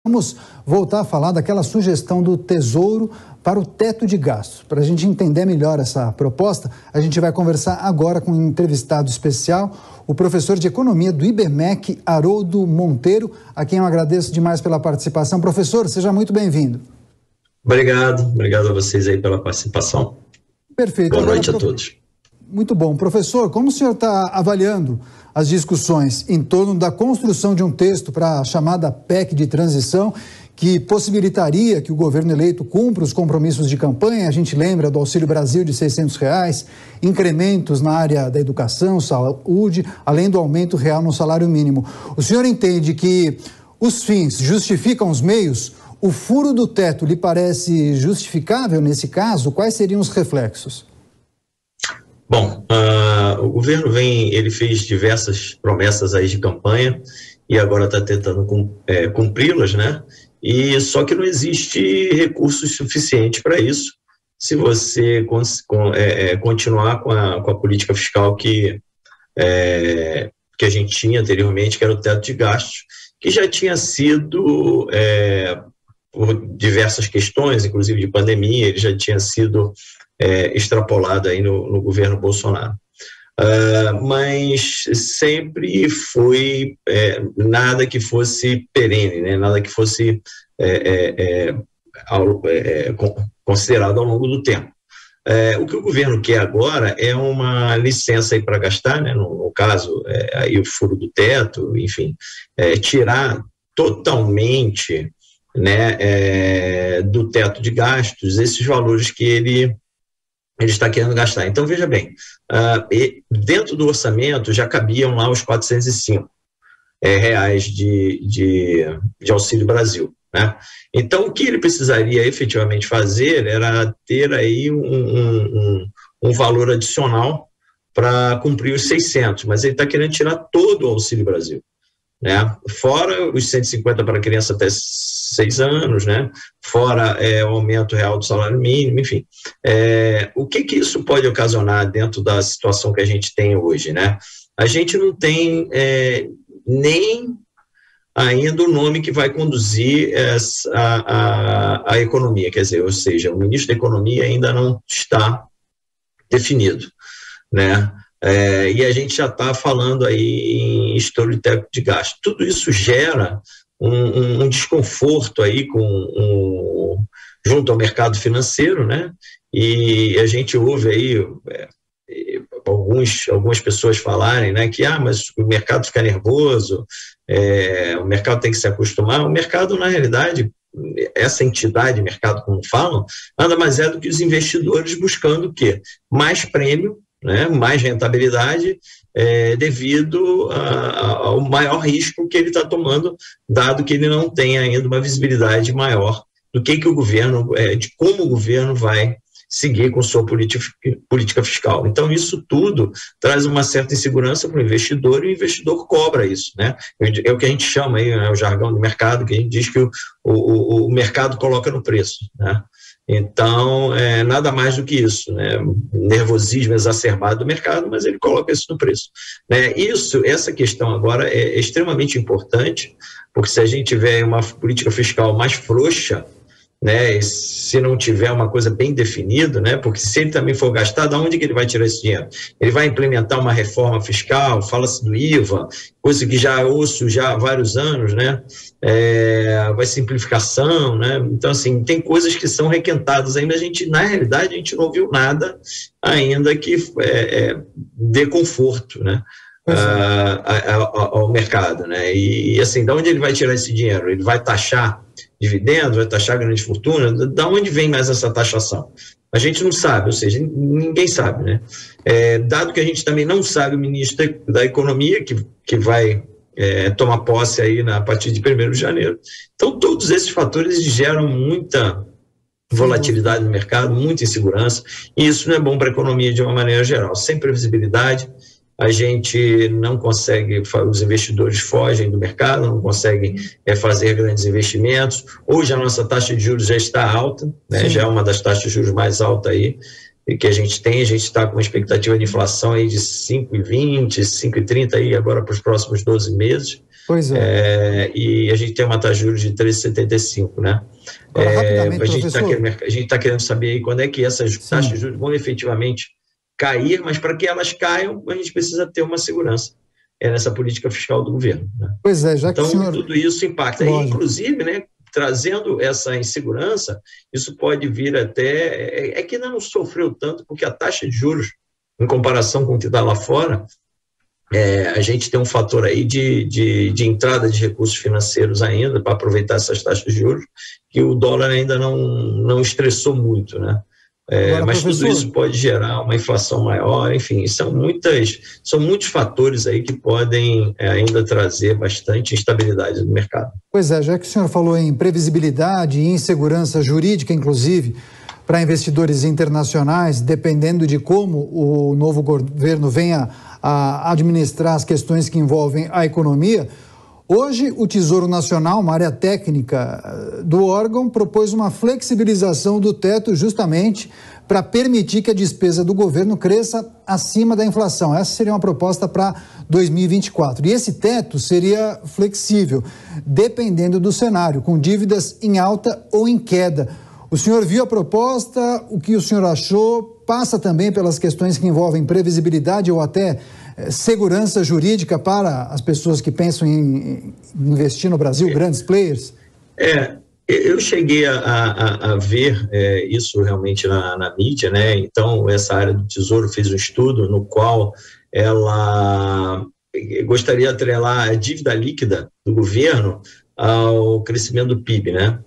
Vamos voltar a falar daquela sugestão do Tesouro para o teto de gastos. Para a gente entender melhor essa proposta, a gente vai conversar agora com um entrevistado especial, o professor de Economia do IBMEC, Haroldo Monteiro, a quem eu agradeço demais pela participação. Professor, seja muito bem-vindo. Obrigado a vocês aí pela participação. Perfeito. Boa noite a todos. Muito bom. Professor, como o senhor está avaliando as discussões em torno da construção de um texto para a chamada PEC de transição, que possibilitaria que o governo eleito cumpra os compromissos de campanha? A gente lembra do Auxílio Brasil de R$600, incrementos na área da educação, saúde, além do aumento real no salário mínimo. O senhor entende que os fins justificam os meios? O furo do teto lhe parece justificável nesse caso? Quais seriam os reflexos? Bom, o governo ele fez diversas promessas aí de campanha e agora está tentando cumpri-las, né? E só que não existe recursos suficientes para isso se você continuar com a política fiscal que a gente tinha anteriormente, que era o teto de gastos, que já tinha sido, por diversas questões, inclusive de pandemia, ele já tinha sido extrapolado aí no governo Bolsonaro. Mas sempre foi nada que fosse perene, né? Nada que fosse considerado ao longo do tempo. O que o governo quer agora é uma licença aí para gastar, né? No caso, aí o furo do teto, enfim, tirar totalmente, né, do teto de gastos esses valores que ele está querendo gastar. Então, veja bem, dentro do orçamento já cabiam lá os R$405 de Auxílio Brasil, né? Então, o que ele precisaria efetivamente fazer era ter aí um valor adicional para cumprir os 600, mas ele está querendo tirar todo o Auxílio Brasil, né? Fora os 150 para criança até 6 anos, né? Fora o aumento real do salário mínimo, enfim. O que isso pode ocasionar dentro da situação que a gente tem hoje, né? A gente não tem nem ainda o nome que vai conduzir a economia, quer dizer, ou seja, o ministro da Economia ainda não está definido, né? E a gente já está falando aí em estouro de teto de gasto. Tudo isso gera um desconforto aí junto ao mercado financeiro, né? E a gente ouve aí algumas pessoas falarem, né, que mas o mercado fica nervoso, o mercado tem que se acostumar. O mercado, na realidade, essa entidade, mercado como falam, nada mais é do que os investidores buscando o quê? Mais prêmio, né, mais rentabilidade, devido ao maior risco que ele está tomando, dado que ele não tem ainda uma visibilidade maior do que o governo, de como o governo vai seguir com sua política fiscal. Então, isso tudo traz uma certa insegurança para o investidor, e o investidor cobra isso, né? É o que a gente chama aí, o jargão do mercado, que a gente diz que o mercado coloca no preço, né? Então, nada mais do que isso, né? Nervosismo exacerbado do mercado, mas ele coloca isso no preço, né? Essa questão agora é extremamente importante, porque se a gente tiver uma política fiscal mais frouxa, né, se não tiver uma coisa bem definida, né, porque se ele também for gastar, de onde que ele vai tirar esse dinheiro? Ele vai implementar uma reforma fiscal, fala-se do IVA, coisa que já ouço já há vários anos, né, vai simplificação, né, então assim, tem coisas que são requentadas ainda, na realidade a gente não ouviu nada ainda que dê conforto, né, ao mercado, né, e assim, de onde ele vai tirar esse dinheiro? Ele vai taxar dividendos, vai taxar grande fortuna? Da onde vem mais essa taxação? A gente não sabe, ou seja, ninguém sabe, né? Dado que a gente também não sabe o ministro da Economia, que vai tomar posse aí a partir de 1º de janeiro. Então, todos esses fatores geram muita volatilidade no mercado, muita insegurança, e isso não é bom para a economia de uma maneira geral. Sem previsibilidade, a gente não consegue, os investidores fogem do mercado, não conseguem fazer grandes investimentos. Hoje a nossa taxa de juros já está alta, né? Já é uma das taxas de juros mais altas aí que a gente está com uma expectativa de inflação aí de 5,20, 5,30 aí agora para os próximos 12 meses. Pois é. E a gente tem uma taxa de juros de 13,75, né? Agora, rapidamente, a gente está querendo saber aí quando é que essas taxas de juros vão efetivamente cair, mas para que elas caiam, a gente precisa ter uma segurança nessa política fiscal do governo, né? Pois é, já que então, tudo isso impacta. E, inclusive, né, trazendo essa insegurança, isso pode vir até... É que ainda não sofreu tanto, porque a taxa de juros, em comparação com o que está lá fora, a gente tem um fator aí de entrada de recursos financeiros ainda, para aproveitar essas taxas de juros, que o dólar ainda não estressou muito, né? Agora, mas professor, tudo isso pode gerar uma inflação maior, enfim, são muitos fatores aí que podem ainda trazer bastante instabilidade no mercado. Pois é, já que o senhor falou em previsibilidade e insegurança jurídica, inclusive, para investidores internacionais, dependendo de como o novo governo venha a administrar as questões que envolvem a economia, hoje o Tesouro Nacional, uma área técnica do órgão, propôs uma flexibilização do teto justamente para permitir que a despesa do governo cresça acima da inflação. Essa seria uma proposta para 2024. E esse teto seria flexível, dependendo do cenário, com dívidas em alta ou em queda. O senhor viu a proposta, o que o senhor achou? Passa também pelas questões que envolvem previsibilidade ou até segurança jurídica para as pessoas que pensam em investir no Brasil, grandes players? Eu cheguei a ver isso realmente na mídia, né? Então, essa área do Tesouro fez um estudo no qual ela gostaria de atrelar a dívida líquida do governo ao crescimento do PIB, né?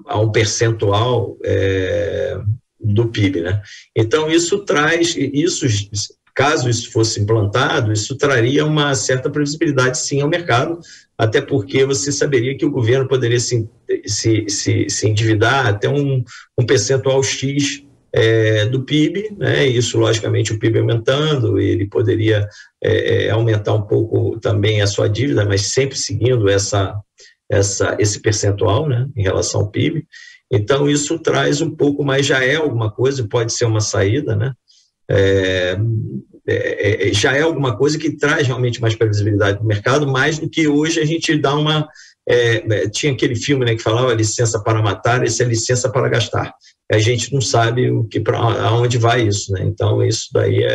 A um percentual do PIB, né? Então, caso isso fosse implantado, isso traria uma certa previsibilidade, sim, ao mercado, até porque você saberia que o governo poderia se endividar até um percentual X do PIB, né? Isso, logicamente, o PIB aumentando, ele poderia aumentar um pouco também a sua dívida, mas sempre seguindo esse percentual, né, em relação ao PIB. Então, isso traz um pouco, mas já é alguma coisa, pode ser uma saída, né? Já é alguma coisa que traz realmente mais previsibilidade do mercado, mais do que hoje a gente dá uma... tinha aquele filme, né, que falava licença para matar, esse é licença para gastar. A gente não sabe aonde vai isso, né? Então, isso daí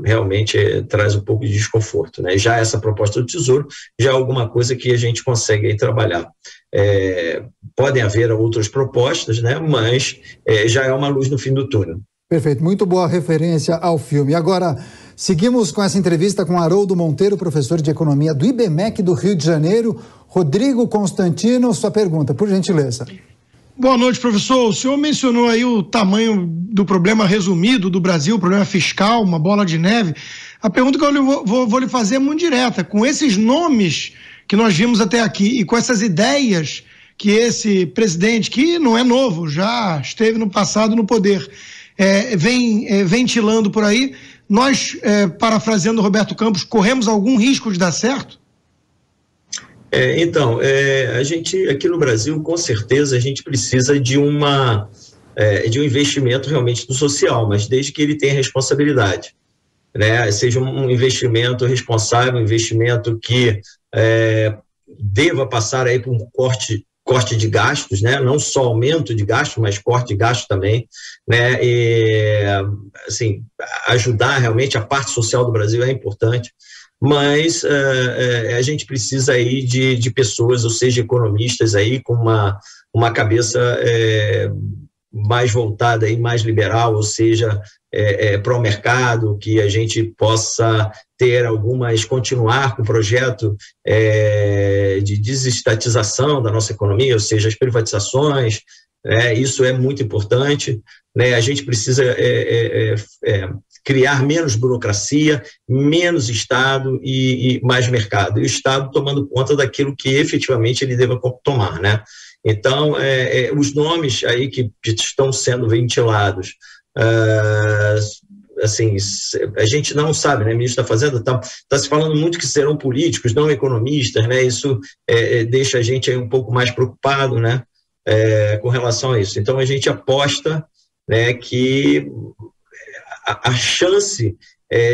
realmente traz um pouco de desconforto, né? Já essa proposta do Tesouro já é alguma coisa que a gente consegue aí trabalhar. Podem haver outras propostas, né? Mas já é uma luz no fim do túnel. Perfeito, muito boa referência ao filme. Agora, seguimos com essa entrevista com Haroldo Monteiro, professor de Economia do IBMEC do Rio de Janeiro. Rodrigo Constantino, sua pergunta, por gentileza. Boa noite, professor. O senhor mencionou aí o tamanho do problema resumido do Brasil, o problema fiscal, uma bola de neve. A pergunta que eu vou lhe fazer é muito direta. Com esses nomes que nós vimos até aqui e com essas ideias que esse presidente, que não é novo, já esteve no passado no poder, vem ventilando por aí, nós, parafraseando Roberto Campos, corremos algum risco de dar certo? Então, a gente aqui no Brasil, com certeza, a gente precisa de um investimento realmente do social, mas desde que ele tenha responsabilidade, né? Seja um investimento responsável, um investimento que deva passar aí por um corte de gastos, né? Não só aumento de gastos, mas corte de gastos também, né? Assim, ajudar realmente a parte social do Brasil é importante, mas a gente precisa aí de pessoas, ou seja, economistas aí com uma cabeça mais voltada aí, mais liberal, ou seja, para o mercado, que a gente possa continuar com o projeto de desestatização da nossa economia, ou seja, as privatizações, isso é muito importante, né? A gente precisa criar menos burocracia, menos Estado e mais mercado, e o Estado tomando conta daquilo que efetivamente ele deva tomar, né? Então, os nomes aí que estão sendo ventilados, assim, a gente não sabe, né? O ministro da Fazenda está se falando muito que serão políticos, não economistas, né? Isso deixa a gente aí um pouco mais preocupado, né? Com relação a isso. Então, a gente aposta, né, que a chance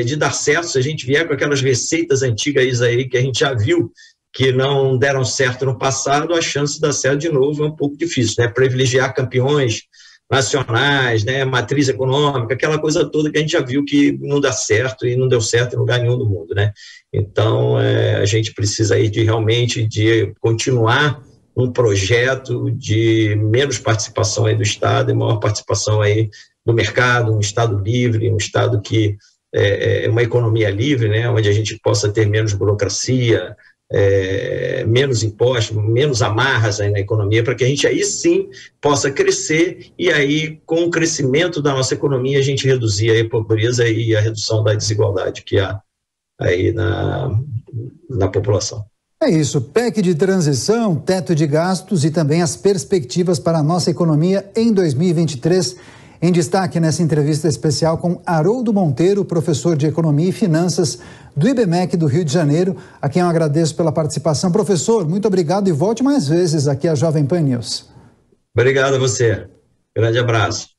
de dar certo. Se a gente vier com aquelas receitas antigas aí que a gente já viu que não deram certo no passado, a chance de dar certo de novo é um pouco difícil, né? Privilegiar campeões nacionais, né? Matriz econômica, aquela coisa toda que a gente já viu que não dá certo e não deu certo em lugar nenhum do mundo, né? Então, a gente precisa aí realmente de continuar um projeto de menos participação aí do Estado e maior participação aí do mercado, um Estado livre, um Estado que é uma economia livre, né? Onde a gente possa ter menos burocracia, menos impostos, menos amarras aí na economia, para que a gente aí sim possa crescer e aí com o crescimento da nossa economia a gente reduzir aí a pobreza e a redução da desigualdade que há aí na população. É isso, PEC de transição, teto de gastos e também as perspectivas para a nossa economia em 2023. Em destaque nessa entrevista especial com Haroldo Monteiro, professor de Economia e Finanças do IBMEC do Rio de Janeiro, a quem eu agradeço pela participação. Professor, muito obrigado e volte mais vezes aqui à Jovem Pan News. Obrigado a você. Grande abraço.